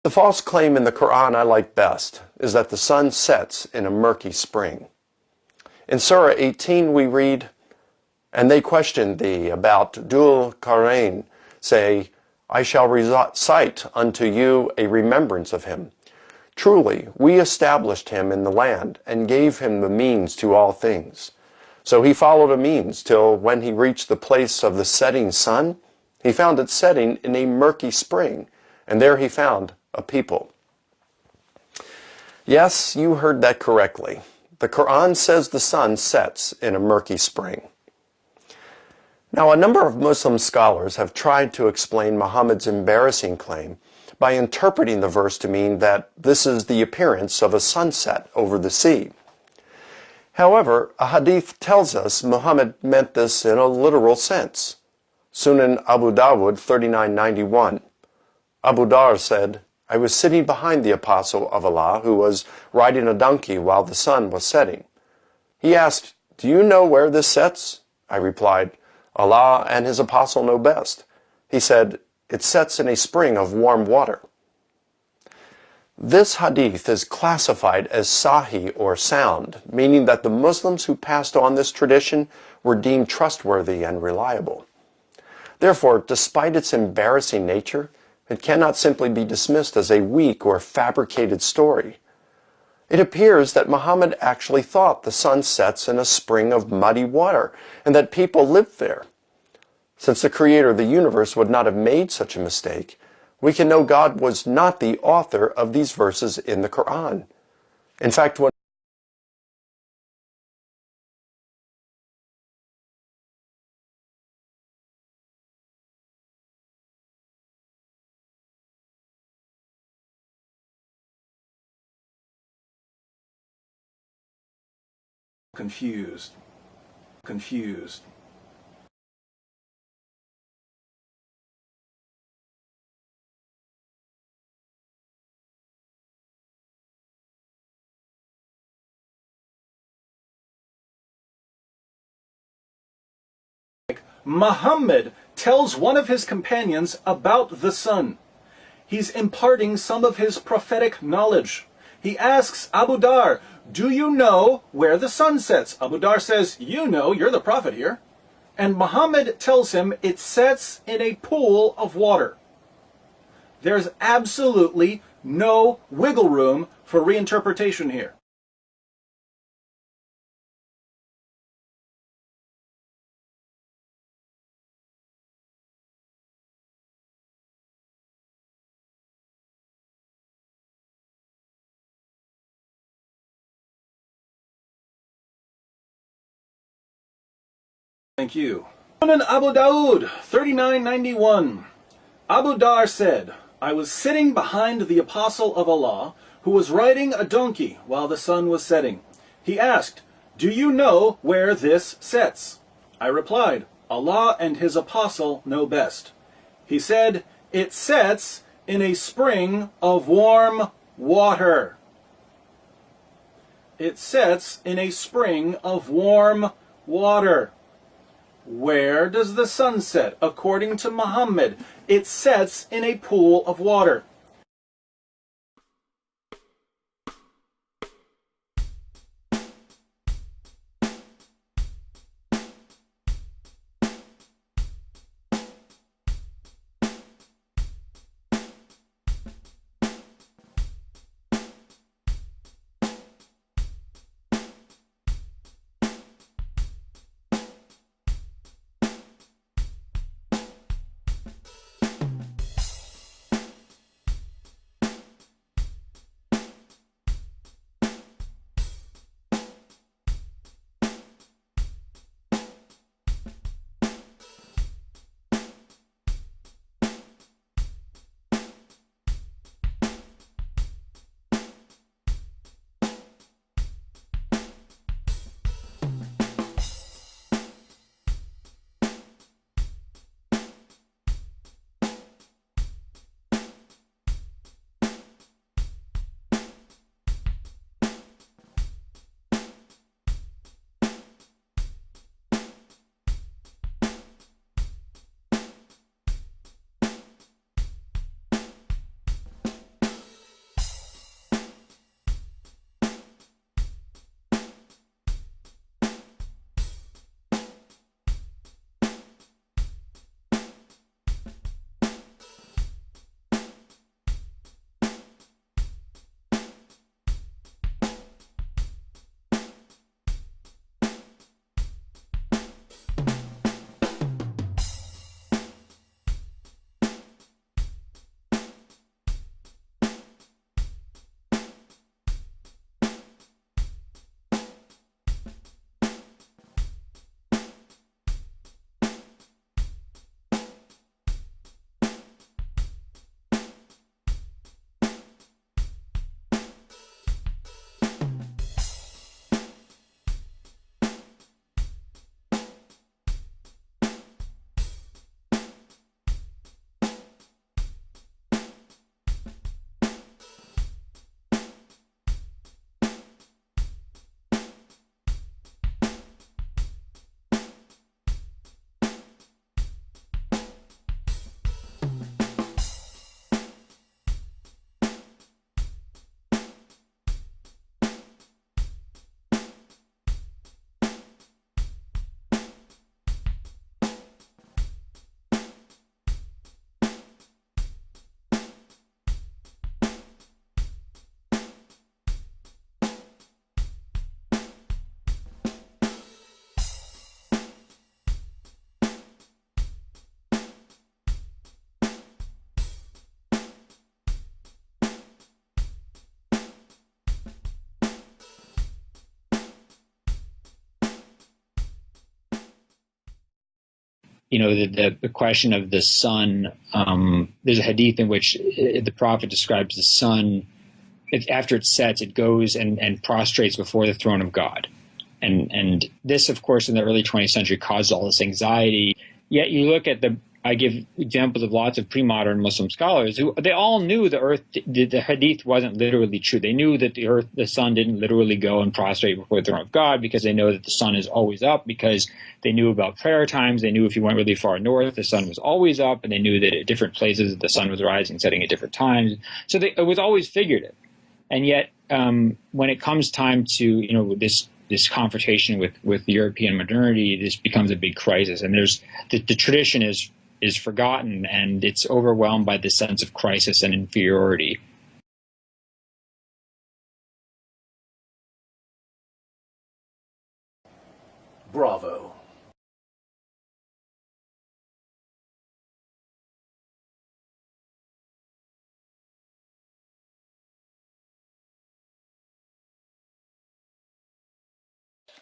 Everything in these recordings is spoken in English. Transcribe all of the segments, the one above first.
The false claim in the Quran I like best is that the sun sets in a murky spring. In Surah 18 we read, "And they questioned thee about Dul Qarain, say, I shall recite unto you a remembrance of him. Truly, we established him in the land and gave him the means to all things. So he followed a means till when he reached the place of the setting sun, he found it setting in a murky spring, and there he found a people." Yes, you heard that correctly. The Quran says the sun sets in a murky spring. Now, a number of Muslim scholars have tried to explain Muhammad's embarrassing claim by interpreting the verse to mean that this is the appearance of a sunset over the sea. However, a hadith tells us Muhammad meant this in a literal sense. Sunan Abu Dawud 3991. Abu Dar said, "I was sitting behind the apostle of Allah who was riding a donkey while the sun was setting. He asked, 'Do you know where this sets?' I replied, 'Allah and his apostle know best.' He said, 'It sets in a spring of warm water.'" This hadith is classified as sahih or sound, meaning that the Muslims who passed on this tradition were deemed trustworthy and reliable. Therefore, despite its embarrassing nature, it cannot simply be dismissed as a weak or fabricated story. It appears that Muhammad actually thought the sun sets in a spring of muddy water and that people lived there. Since the creator of the universe would not have made such a mistake, we can know God was not the author of these verses in the Quran. In fact, when confused. Muhammad tells one of his companions about the sun. He's imparting some of his prophetic knowledge. He asks Abu Dar, "Do you know where the sun sets?" Abu Dar says, "You know, you're the prophet here." And Muhammad tells him it sets in a pool of water. There's absolutely no wiggle room for reinterpretation here. Thank you. Sunan Abu Dawud 3991. Abu Dar said, "I was sitting behind the apostle of Allah who was riding a donkey while the sun was setting. He asked, 'Do you know where this sets?' I replied, 'Allah and his apostle know best.' He said, 'It sets in a spring of warm water.' It sets in a spring of warm water. Where does the sun set? According to Muhammad, it sets in a pool of water. the question of the sun. There's a hadith in which the Prophet describes the sun. After it sets, it goes and prostrates before the throne of God. And this, of course, in the early 20th century caused all this anxiety. Yet you look at I give examples of lots of pre-modern Muslim scholars who they all knew the hadith wasn't literally true. They knew that the sun didn't literally go and prostrate before the throne of God, because they know that the sun is always up, because they knew about prayer times. They knew if you went really far north, the sun was always up, and they knew that at different places the sun was rising, setting at different times. So it was always figurative. And yet, when it comes time to this confrontation with European modernity, this becomes a big crisis. And there's the tradition is forgotten, and it's overwhelmed by this sense of crisis and inferiority. Bravo.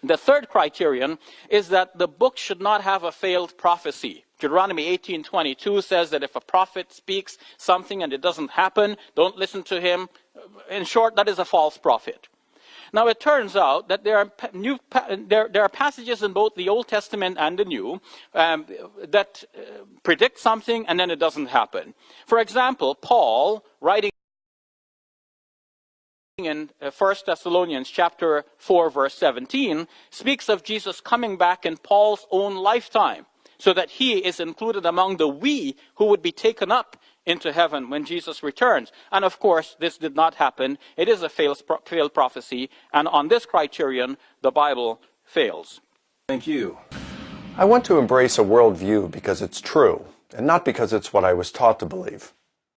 The third criterion is that the book should not have a failed prophecy. Deuteronomy 18:22 says that if a prophet speaks something and it doesn't happen, don't listen to him. In short, that is a false prophet. Now, it turns out that there are passages in both the Old Testament and the New that predict something and then it doesn't happen. For example, Paul, writing in 1 Thessalonians chapter 4, verse 17, speaks of Jesus coming back in Paul's own lifetime, so that he is included among the we who would be taken up into heaven when Jesus returns. And of course, this did not happen. It is a failed prophecy, and on this criterion, the Bible fails. Thank you. I want to embrace a worldview because it's true, and not because it's what I was taught to believe.